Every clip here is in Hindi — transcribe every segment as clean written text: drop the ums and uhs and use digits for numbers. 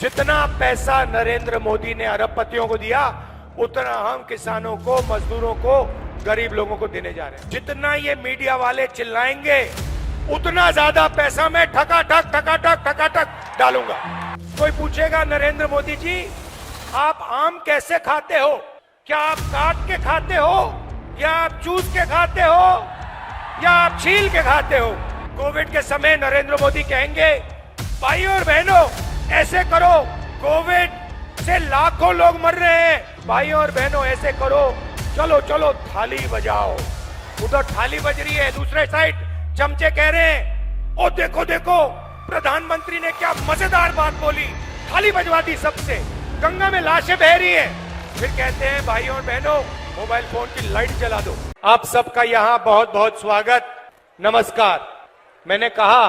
जितना पैसा नरेंद्र मोदी ने अरबपतियों को दिया उतना हम किसानों को, मजदूरों को, गरीब लोगों को देने जा रहे हैं। जितना ये मीडिया वाले चिल्लाएंगे उतना ज्यादा पैसा मैं ठकाठक डालूंगा। कोई पूछेगा नरेंद्र मोदी जी आप आम कैसे खाते हो? क्या आप काट के खाते हो या आप चूस के खाते हो या आप छील के खाते हो? कोविड के समय नरेंद्र मोदी कहेंगे भाइयों और बहनों ऐसे करो, कोविड से लाखों लोग मर रहे हैं, भाइयों और बहनों ऐसे करो, चलो चलो थाली बजाओ। उधर थाली बज रही है, दूसरे साइड चमचे कह रहे हैं ओ देखो देखो प्रधानमंत्री ने क्या मजेदार बात बोली, थाली बजवा दी सबसे, गंगा में लाशें बह रही है। फिर कहते हैं भाइयों और बहनों मोबाइल फोन की लाइट जला दो। आप सबका यहाँ बहुत बहुत स्वागत, नमस्कार। मैंने कहा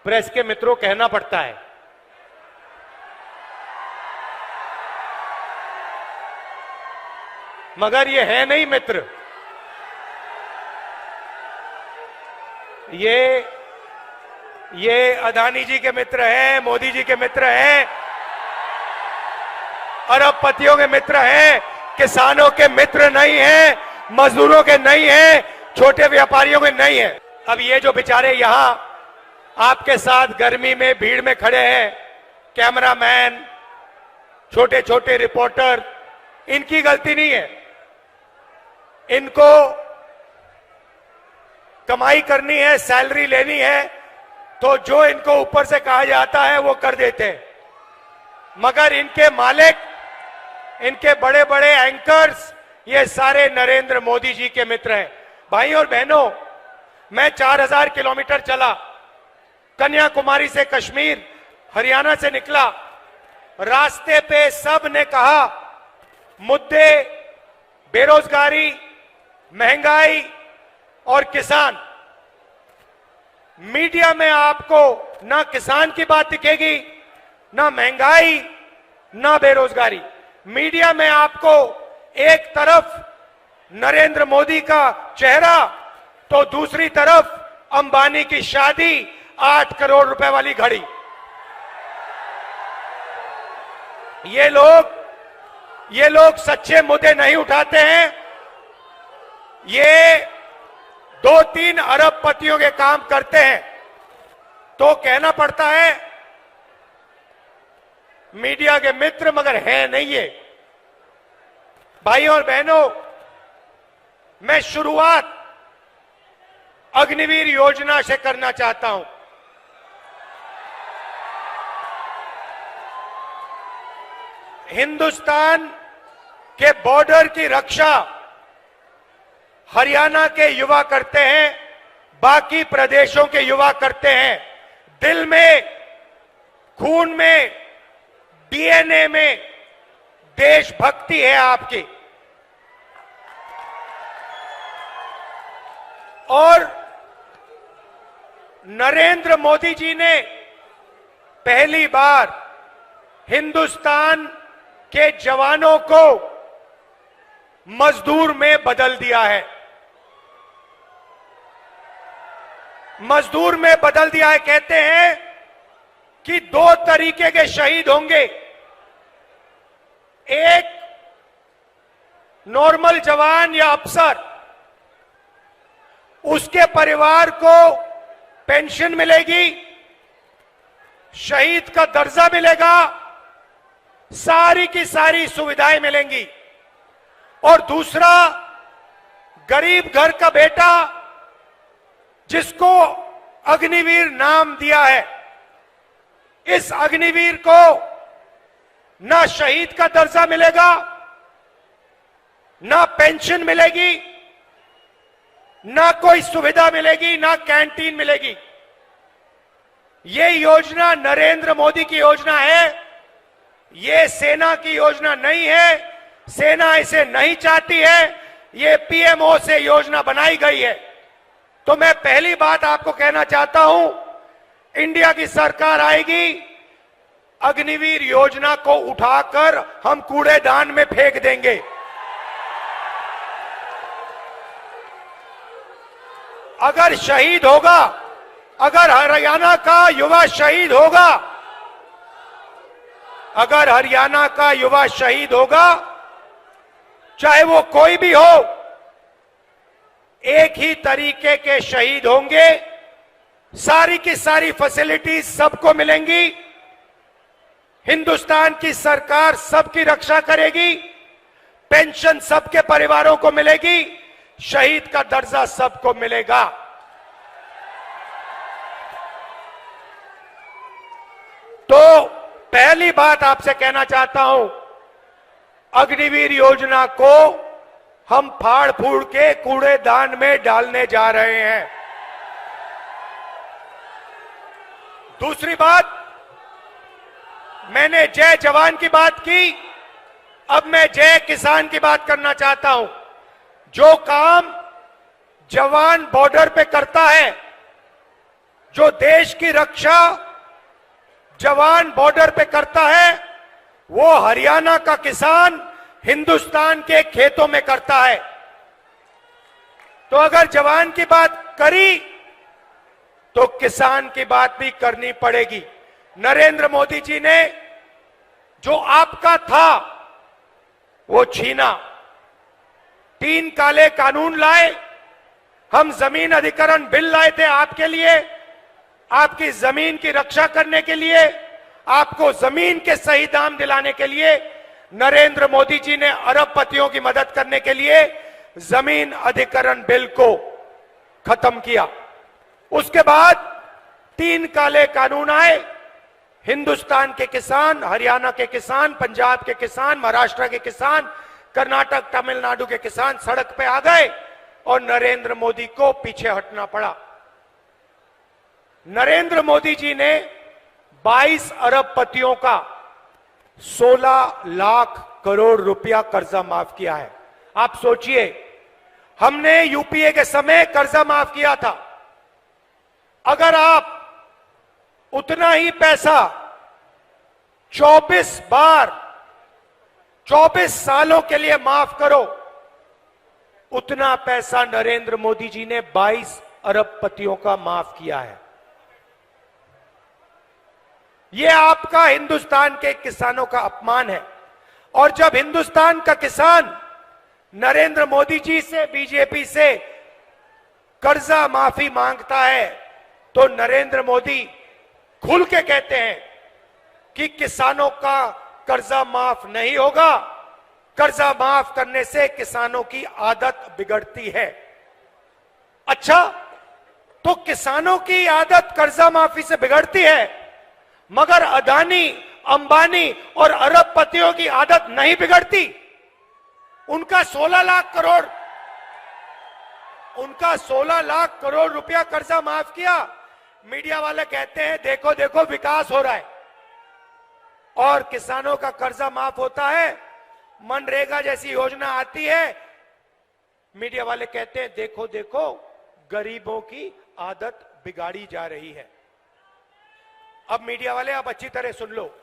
प्रेस के मित्रों कहना पड़ता है, मगर ये है नहीं मित्र, ये अदानी जी के मित्र हैं, मोदी जी के मित्र हैं, अरबपतियों के मित्र हैं, किसानों के मित्र नहीं हैं, मजदूरों के नहीं हैं, छोटे व्यापारियों के नहीं हैं। अब ये जो बेचारे यहां आपके साथ गर्मी में भीड़ में खड़े हैं, कैमरामैन, छोटे छोटे रिपोर्टर, इनकी गलती नहीं है। इनको कमाई करनी है, सैलरी लेनी है, तो जो इनको ऊपर से कहा जाता है वो कर देते हैं। मगर इनके मालिक, इनके बड़े बड़े एंकर्स, ये सारे नरेंद्र मोदी जी के मित्र हैं। भाई और बहनों, मैं 4000 किलोमीटर चला, कन्याकुमारी से कश्मीर, हरियाणा से निकला, रास्ते पे सब ने कहा मुद्दे बेरोजगारी, महंगाई और किसान। मीडिया में आपको ना किसान की बात दिखेगी, ना महंगाई, ना बेरोजगारी। मीडिया में आपको एक तरफ नरेंद्र मोदी का चेहरा तो दूसरी तरफ अंबानी की शादी, 8 करोड़ रुपए वाली घड़ी। ये लोग सच्चे मुद्दे नहीं उठाते हैं, ये 2-3 अरबपतियों के काम करते हैं। तो कहना पड़ता है मीडिया के मित्र, मगर है नहीं ये। भाइयों और बहनों, मैं शुरुआत अग्निवीर योजना से करना चाहता हूं। हिंदुस्तान के बॉर्डर की रक्षा हरियाणा के युवा करते हैं, बाकी प्रदेशों के युवा करते हैं। दिल में, खून में, डीएनए में देशभक्ति है आपकी। और नरेंद्र मोदी जी ने पहली बार हिंदुस्तान के जवानों को मजदूर में बदल दिया है। मजदूर में बदल दिया है। कहते हैं कि 2 तरीके के शहीद होंगे, एक नॉर्मल जवान या अफसर, उसके परिवार को पेंशन मिलेगी, शहीद का दर्जा मिलेगा, सारी की सारी सुविधाएं मिलेंगी। और दूसरा गरीब घर का बेटा, जिसको अग्निवीर नाम दिया है, इस अग्निवीर को ना शहीद का दर्जा मिलेगा, ना पेंशन मिलेगी, ना कोई सुविधा मिलेगी, ना कैंटीन मिलेगी। ये योजना नरेंद्र मोदी की योजना है, ये सेना की योजना नहीं है। सेना इसे नहीं चाहती है, ये पीएमओ से योजना बनाई गई है। तो मैं पहली बात आपको कहना चाहता हूं, इंडिया की सरकार आएगी, अग्निवीर योजना को उठाकर हम कूड़ेदान में फेंक देंगे। अगर शहीद होगा, अगर हरियाणा का युवा शहीद होगा अगर हरियाणा का युवा शहीद होगा, चाहे वो कोई भी हो, एक ही तरीके के शहीद होंगे। सारी की सारी फैसिलिटीज सबको मिलेंगी। हिंदुस्तान की सरकार सबकी रक्षा करेगी। पेंशन सबके परिवारों को मिलेगी। शहीद का दर्जा सबको मिलेगा। तो पहली बात आपसे कहना चाहता हूं, अग्निवीर योजना को हम फाड़ फूड़ के कूड़ेदान में डालने जा रहे हैं। दूसरी बात, मैंने जय जवान की बात की, अब मैं जय किसान की बात करना चाहता हूं। जो काम जवान बॉर्डर पे करता है, जो देश की रक्षा जवान बॉर्डर पे करता है, वो हरियाणा का किसान हिंदुस्तान के खेतों में करता है। तो अगर जवान की बात करी तो किसान की बात भी करनी पड़ेगी। नरेंद्र मोदी जी ने जो आपका था वो छीना। 3 काले कानून लाए। हम जमीन अधिग्रहण बिल लाए थे आपके लिए, आपकी जमीन की रक्षा करने के लिए, आपको जमीन के सही दाम दिलाने के लिए। नरेंद्र मोदी जी ने अरबपतियों की मदद करने के लिए जमीन अधिग्रहण बिल को खत्म किया। उसके बाद 3 काले कानून आए। हिंदुस्तान के किसान, हरियाणा के किसान, पंजाब के किसान, महाराष्ट्र के किसान, कर्नाटक, तमिलनाडु के किसान सड़क पे आ गए और नरेंद्र मोदी को पीछे हटना पड़ा। नरेंद्र मोदी जी ने 22 अरबपतियों का 16 लाख करोड़ रुपया कर्जा माफ किया है। आप सोचिए, हमने यूपीए के समय कर्जा माफ किया था। अगर आप उतना ही पैसा 24 बार 24 सालों के लिए माफ करो, उतना पैसा नरेंद्र मोदी जी ने 22 अरबपतियों का माफ किया है। यह आपका हिंदुस्तान के किसानों का अपमान है। और जब हिंदुस्तान का किसान नरेंद्र मोदी जी से, बीजेपी से कर्जा माफी मांगता है, तो नरेंद्र मोदी खुल के कहते हैं कि किसानों का कर्जा माफ नहीं होगा। कर्जा माफ करने से किसानों की आदत बिगड़ती है। अच्छा, तो किसानों की आदत कर्जा माफी से बिगड़ती है, मगर अदानी, अंबानी और अरबपतियों की आदत नहीं बिगड़ती। उनका 16 लाख करोड़ रुपया कर्जा माफ किया। मीडिया वाले कहते हैं देखो देखो विकास हो रहा है, और किसानों का कर्जा माफ होता है। मनरेगा जैसी योजना आती है, मीडिया वाले कहते हैं देखो देखो गरीबों की आदत बिगाड़ी जा रही है। अब मीडिया वाले आप अच्छी तरह सुन लो,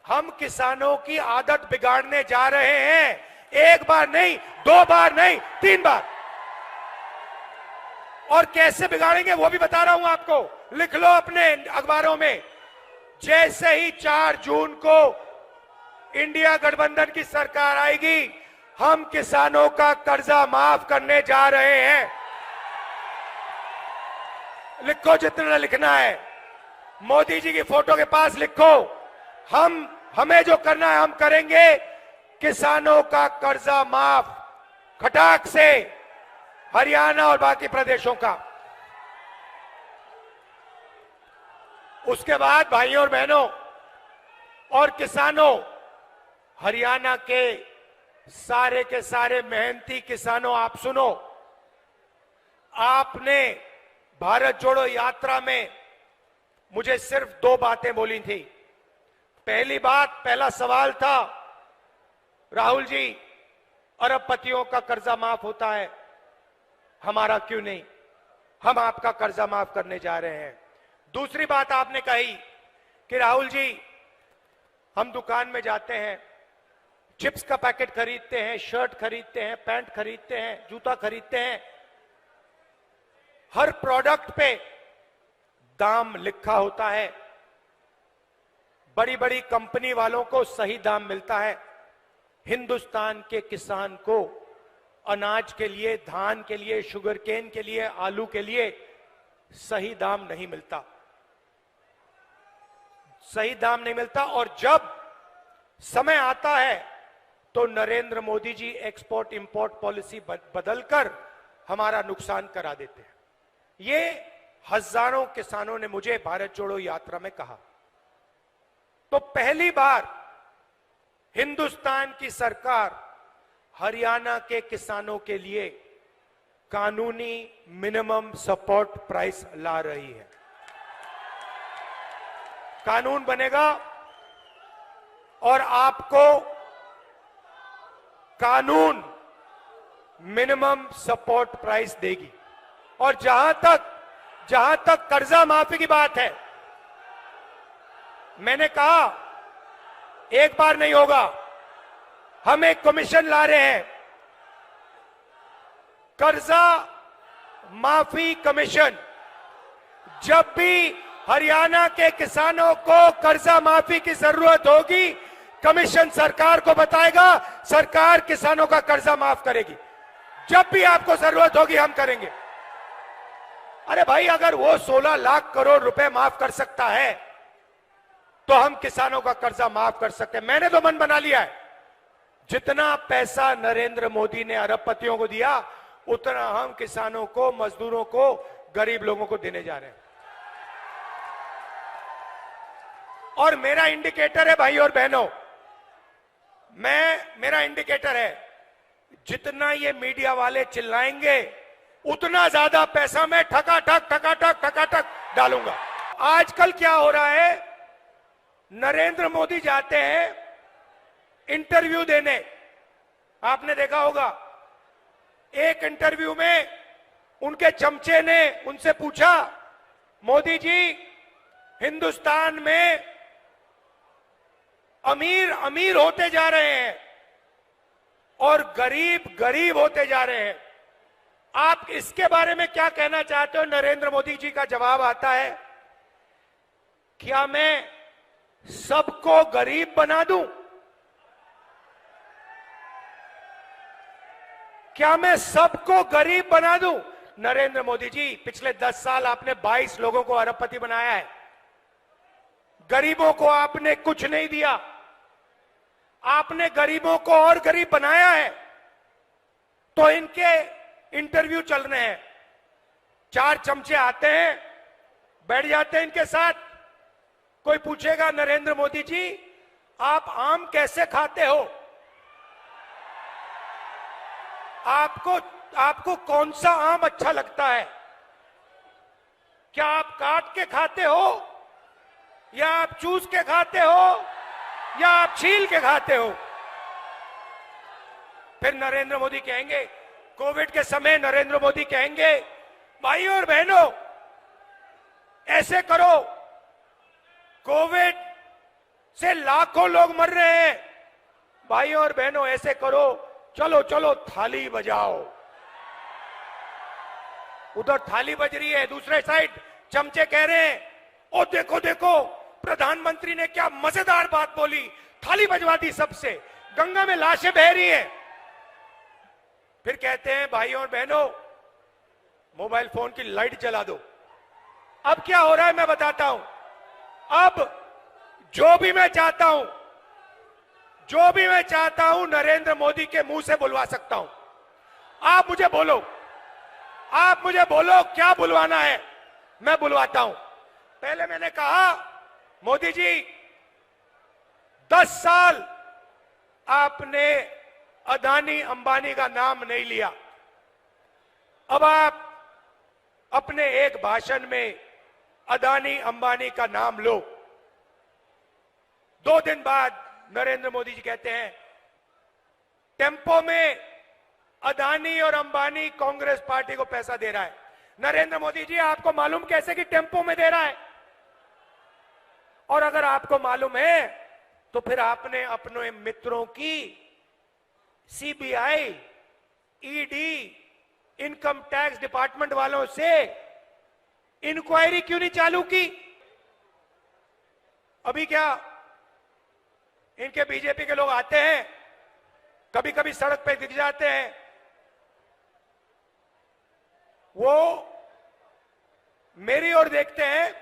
हम किसानों की आदत बिगाड़ने जा रहे हैं। 1 बार नहीं, 2 बार नहीं, 3 बार। और कैसे बिगाड़ेंगे वो भी बता रहा हूं आपको, लिख लो अपने अखबारों में। जैसे ही 4 जून को इंडिया गठबंधन की सरकार आएगी, हम किसानों का कर्जा माफ करने जा रहे हैं। लिखो जितना लिखना है, मोदी जी की फोटो के पास लिखो। हमें जो करना है हम करेंगे। किसानों का कर्जा माफ खटाक से, हरियाणा और बाकी प्रदेशों का। उसके बाद भाइयों और बहनों और किसानों, हरियाणा के सारे मेहनती किसानों, आप सुनो। आपने भारत जोड़ो यात्रा में मुझे सिर्फ 2 बातें बोली थी। पहली बात, पहला सवाल था, राहुल जी अरबपतियों का कर्जा माफ होता है, हमारा क्यों नहीं? हम आपका कर्जा माफ करने जा रहे हैं। दूसरी बात आपने कही कि राहुल जी हम दुकान में जाते हैं, चिप्स का पैकेट खरीदते हैं, शर्ट खरीदते हैं, पैंट खरीदते हैं, जूता खरीदते हैं, हर प्रोडक्ट पे दाम लिखा होता है, बड़ी बड़ी कंपनी वालों को सही दाम मिलता है, हिंदुस्तान के किसान को अनाज के लिए, धान के लिए, शुगर केन के लिए, आलू के लिए सही दाम नहीं मिलता, सही दाम नहीं मिलता। और जब समय आता है तो Narendra Modi ji export import policy बदलकर हमारा नुकसान करा देते हैं। ये हजारों किसानों ने मुझे भारत जोड़ो यात्रा में कहा। तो पहली बार हिंदुस्तान की सरकार हरियाणा के किसानों के लिए कानूनी मिनिमम सपोर्ट प्राइस ला रही है। कानून बनेगा और आपको कानून मिनिमम सपोर्ट प्राइस देगी। और जहां तक कर्जा माफी की बात है, मैंने कहा एक बार नहीं होगा, हम एक कमीशन ला रहे हैं, कर्जा माफी कमीशन। जब भी हरियाणा के किसानों को कर्जा माफी की जरूरत होगी, कमीशन सरकार को बताएगा, सरकार किसानों का कर्जा माफ करेगी। जब भी आपको जरूरत होगी हम करेंगे। अरे भाई, अगर वो 16 लाख करोड़ रुपए माफ कर सकता है तो हम किसानों का कर्जा माफ कर सकते हैं। मैंने तो मन बना लिया है, जितना पैसा नरेंद्र मोदी ने अरबपतियों को दिया, उतना हम किसानों को, मजदूरों को, गरीब लोगों को देने जा रहे हैं। और मेरा इंडिकेटर है भाई और बहनों, मेरा इंडिकेटर है, जितना ये मीडिया वाले चिल्लाएंगे उतना ज्यादा पैसा मैं ठकाठक डालूंगा। आजकल क्या हो रहा है, नरेंद्र मोदी जाते हैं इंटरव्यू देने, आपने देखा होगा, एक इंटरव्यू में उनके चमचे ने उनसे पूछा, मोदी जी हिंदुस्तान में अमीर अमीर होते जा रहे हैं और गरीब गरीब होते जा रहे हैं, आप इसके बारे में क्या कहना चाहते हो? नरेंद्र मोदी जी का जवाब आता है, क्या मैं सबको गरीब बना दूं? क्या मैं सबको गरीब बना दूं? नरेंद्र मोदी जी, पिछले 10 साल आपने 22 लोगों को अरबपति बनाया है, गरीबों को आपने कुछ नहीं दिया, आपने गरीबों को और गरीब बनाया है। तो इनके इंटरव्यू चल रहे हैं, 4 चमचे आते हैं, बैठ जाते हैं इनके साथ, कोई पूछेगा नरेंद्र मोदी जी आप आम कैसे खाते हो, आपको कौन सा आम अच्छा लगता है, क्या आप काट के खाते हो या आप चूस के खाते हो या आप छील के खाते हो? फिर नरेंद्र मोदी कहेंगे, कोविड के समय नरेंद्र मोदी कहेंगे, भाइयों और बहनों ऐसे करो, कोविड से लाखों लोग मर रहे हैं, भाइयों और बहनों ऐसे करो, चलो चलो थाली बजाओ। उधर थाली बज रही है, दूसरे साइड चमचे कह रहे हैं, ओ देखो देखो प्रधानमंत्री ने क्या मजेदार बात बोली, थाली बजवा दी सबसे, गंगा में लाशें बह रही हैं। फिर कहते हैं भाइयों और बहनों मोबाइल फोन की लाइट जला दो। अब क्या हो रहा है मैं बताता हूं, अब जो भी मैं चाहता हूं नरेंद्र मोदी के मुंह से बुलवा सकता हूं। आप मुझे बोलो क्या बुलवाना है, मैं बुलवाता हूं। पहले मैंने कहा मोदी जी 10 साल आपने अदानी अंबानी का नाम नहीं लिया, अब आप अपने एक भाषण में अदानी अंबानी का नाम लो। 2 दिन बाद नरेंद्र मोदी जी कहते हैं टेम्पो में अदानी और अंबानी कांग्रेस पार्टी को पैसा दे रहा है। नरेंद्र मोदी जी आपको मालूम कैसे कि टेम्पो में दे रहा है? और अगर आपको मालूम है तो फिर आपने अपने मित्रों की CBI, ED, income tax department वालों से इंक्वायरी क्यों नहीं चालू की? अभी क्या इनके बीजेपी के लोग आते हैं, कभी कभी सड़क पे दिख जाते हैं, वो मेरी ओर देखते हैं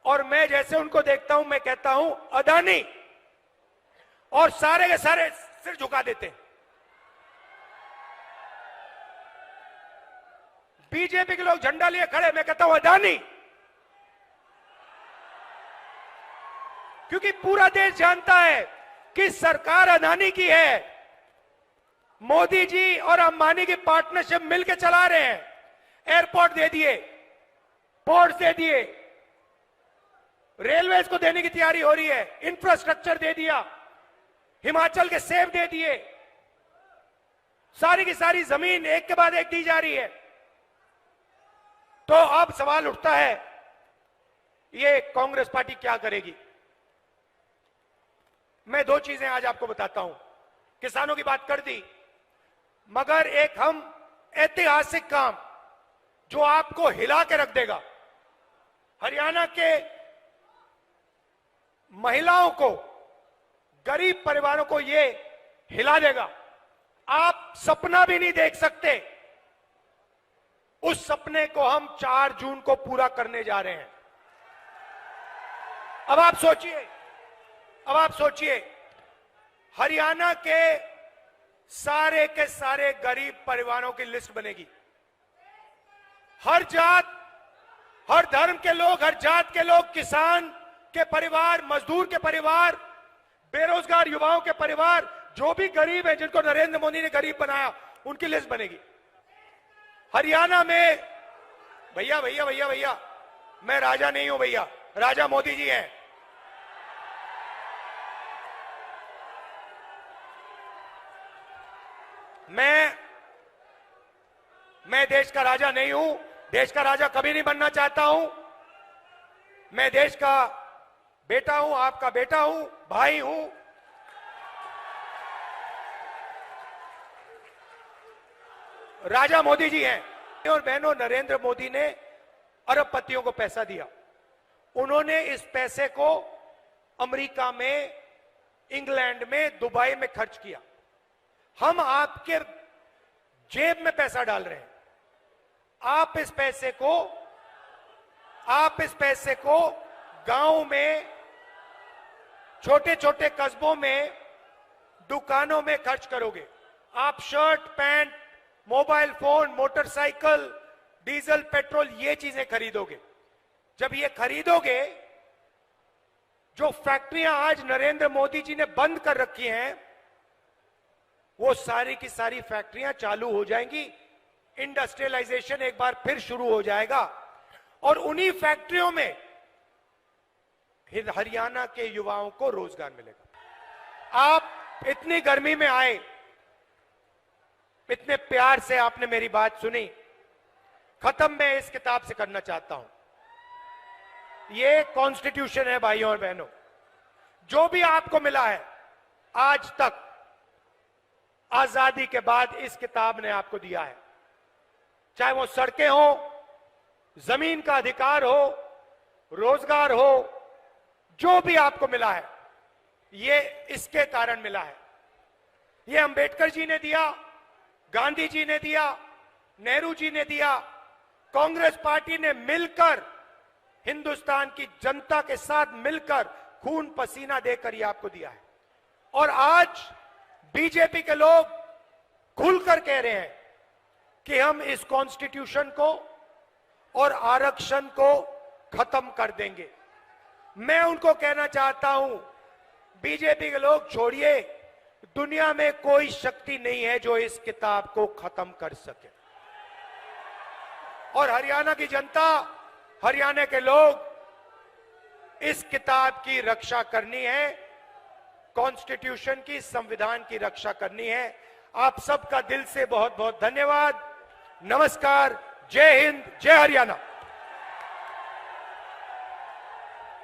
और मैं जैसे उनको देखता हूं मैं कहता हूं अदानी, और सारे के सारे सिर झुका देते हैं। बीजेपी के लोग झंडा लिए खड़े, मैं कहता हूं अदानी, क्योंकि पूरा देश जानता है कि सरकार अदानी की है। मोदी जी और अंबानी की पार्टनरशिप मिलकर चला रहे हैं। एयरपोर्ट दे दिए, पोर्ट्स दे दिए, रेलवेज को देने की तैयारी हो रही है, इंफ्रास्ट्रक्चर दे दिया, हिमाचल के सेब दे दिए, सारी की सारी जमीन एक के बाद एक दी जा रही है। तो अब सवाल उठता है, ये कांग्रेस पार्टी क्या करेगी? मैं दो चीजें आज आपको बताता हूं। किसानों की बात कर दी, मगर एक हम ऐतिहासिक काम जो आपको हिला के रख देगा, हरियाणा के महिलाओं को, गरीब परिवारों को ये हिला देगा। आप सपना भी नहीं देख सकते, उस सपने को हम 4 जून को पूरा करने जा रहे हैं। अब आप सोचिए, हरियाणा के सारे गरीब परिवारों की लिस्ट बनेगी। हर जात, हर धर्म के लोग, हर जात के लोग, किसान के परिवार, मजदूर के परिवार, बेरोजगार युवाओं के परिवार, जो भी गरीब है, जिनको नरेंद्र मोदी ने गरीब बनाया, उनकी लिस्ट बनेगी। हरियाणा में भैया, मैं राजा नहीं हूं भैया, राजा मोदी जी हैं। मैं देश का राजा नहीं हूं, देश का राजा कभी नहीं बनना चाहता हूं। मैं देश का बेटा हूं, आपका बेटा हूं, भाई हूं। राजा मोदी जी हैं। और बहनों, नरेंद्र मोदी ने अरबपतियों को पैसा दिया, उन्होंने इस पैसे को अमेरिका में, इंग्लैंड में, दुबई में खर्च किया। हम आपके जेब में पैसा डाल रहे हैं। आप इस पैसे को गांव में, छोटे छोटे कस्बों में, दुकानों में खर्च करोगे। आप shirt, pant, mobile phone, motorcycle, diesel, petrol, ये चीजें खरीदोगे। जब ये खरीदोगे, जो फैक्ट्रियां आज नरेंद्र मोदी जी ने बंद कर रखी हैं, वो सारी की सारी फैक्ट्रियां चालू हो जाएंगी। इंडस्ट्रियलाइजेशन एक बार फिर शुरू हो जाएगा और उन्हीं फैक्ट्रियों में हरियाणा के युवाओं को रोजगार मिलेगा। आप इतनी गर्मी में आए, इतने प्यार से आपने मेरी बात सुनी। खत्म मैं इस किताब से करना चाहता हूं। ये कॉन्स्टिट्यूशन है भाइयों और बहनों, जो भी आपको मिला है आज तक, आजादी के बाद इस किताब ने आपको दिया है। चाहे वो सड़कें हो, जमीन का अधिकार हो, रोजगार हो, जो भी आपको मिला है, ये इसके कारण मिला है। ये अंबेडकर जी ने दिया, गांधी जी ने दिया, नेहरू जी ने दिया, कांग्रेस पार्टी ने मिलकर, हिंदुस्तान की जनता के साथ मिलकर खून पसीना देकर ये आपको दिया है। और आज बीजेपी के लोग खुलकर कह रहे हैं कि हम इस कॉन्स्टिट्यूशन को और आरक्षण को खत्म कर देंगे। मैं उनको कहना चाहता हूं, बीजेपी के लोग छोड़िए, दुनिया में कोई शक्ति नहीं है जो इस किताब को खत्म कर सके। और हरियाणा की जनता, हरियाणा के लोग इस किताब की रक्षा करनी है, कॉन्स्टिट्यूशन की, संविधान की रक्षा करनी है। आप सबका दिल से बहुत बहुत धन्यवाद। नमस्कार, जय हिंद, जय हरियाणा।